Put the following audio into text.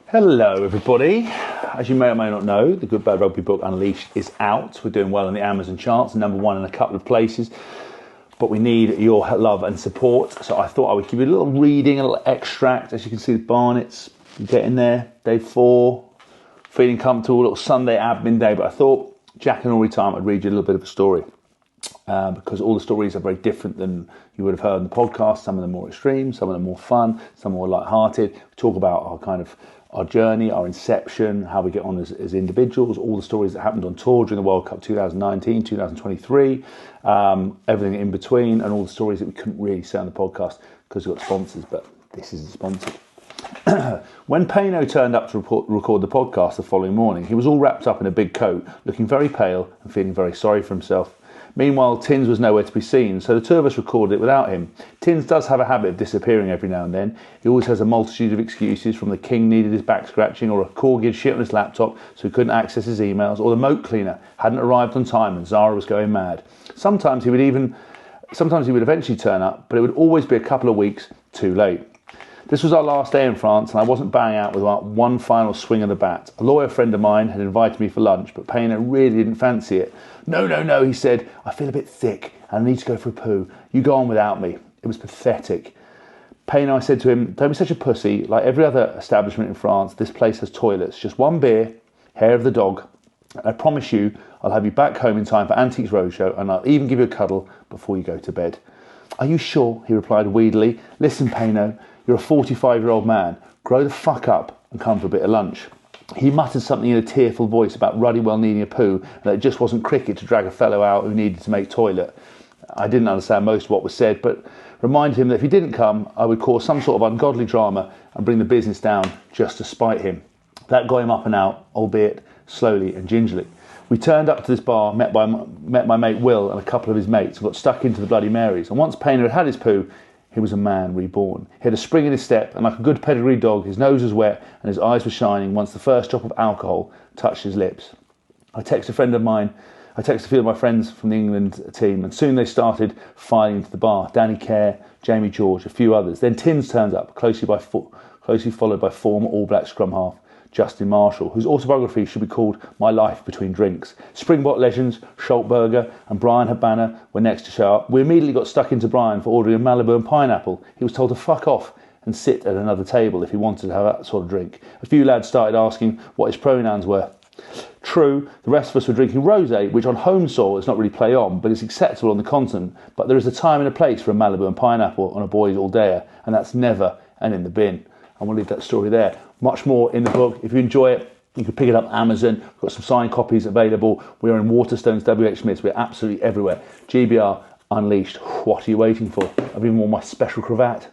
Hello everybody. As you may or may not know, the Good Bad Rugby book Unleashed is out. We're doing well in the Amazon charts, #1 in a couple of places, but we need your love and support. So I thought I would give you a little reading, a little extract. As you can see, the Barnets getting there, day 4, feeling comfortable, a little Sunday admin day, but I thought Jack and Ori time I'd read you a little bit of a story. Because all the stories are very different than you would have heard on the podcast. Some of them more extreme, some of them more fun, some more light-hearted. We talk about our journey, our inception, how we get on as individuals, all the stories that happened on tour during the World Cup 2019, 2023, everything in between, and all the stories that we couldn't really say on the podcast because we've got sponsors, but this is sponsored. When Payno turned up to record the podcast the following morning, he was all wrapped up in a big coat, looking very pale and feeling very sorry for himself. Meanwhile, Tins was nowhere to be seen, so the two of us recorded it without him. Tins does have a habit of disappearing every now and then. He always has a multitude of excuses, from the king needed his back scratching, or a corgi had shit on his laptop so he couldn't access his emails, or the moat cleaner hadn't arrived on time and Zara was going mad. Sometimes he would eventually turn up, but it would always be a couple of weeks too late. This was our last day in France, and I wasn't banging out without one final swing of the bat. A lawyer friend of mine had invited me for lunch, but Payno really didn't fancy it. No, he said, I feel a bit thick and I need to go for a poo. You go on without me. It was pathetic. Payno, I said to him, don't be such a pussy. Like every other establishment in France, this place has toilets. Just one beer, hair of the dog. I promise you, I'll have you back home in time for Antiques Roadshow, and I'll even give you a cuddle before you go to bed. Are you sure? He replied weedily. Listen, Payno, you're a 45-year-old man. Grow the fuck up and come for a bit of lunch. He muttered something in a tearful voice about Ruddywell needing a poo, and that it just wasn't cricket to drag a fellow out who needed to make toilet. I didn't understand most of what was said, but reminded him that if he didn't come, I would cause some sort of ungodly drama and bring the business down just to spite him. That got him up and out, albeit slowly and gingerly. We turned up to this bar, met my mate Will and a couple of his mates, and got stuck into the Bloody Marys. And once Payno had his poo, he was a man reborn. He had a spring in his step, and like a good pedigree dog, his nose was wet and his eyes were shining once the first drop of alcohol touched his lips. I texted a few of my friends from the England team, and soon they started filing into the bar. Danny Kerr, Jamie George, a few others. Then Tins turns up, closely followed by former All Black scrum half Justin Marshall, whose autobiography should be called My Life Between Drinks. Springbok legends Schaltberger and Brian Habana were next to show up. We immediately got stuck into Brian for ordering a Malibu and pineapple. He was told to fuck off and sit at another table if he wanted to have that sort of drink. A few lads started asking what his pronouns were. True, the rest of us were drinking rosé, which on home soil is not really play on, but it's acceptable on the continent. But there is a time and a place for a Malibu and pineapple on a boys all dayer, and that's never and in the bin. And we'll leave that story there. Much more in the book. If you enjoy it, you can pick it up on Amazon. We've got some signed copies available. We are in Waterstones, WH Smiths. We're absolutely everywhere. GBR Unleashed. What are you waiting for? I've even worn my special cravat.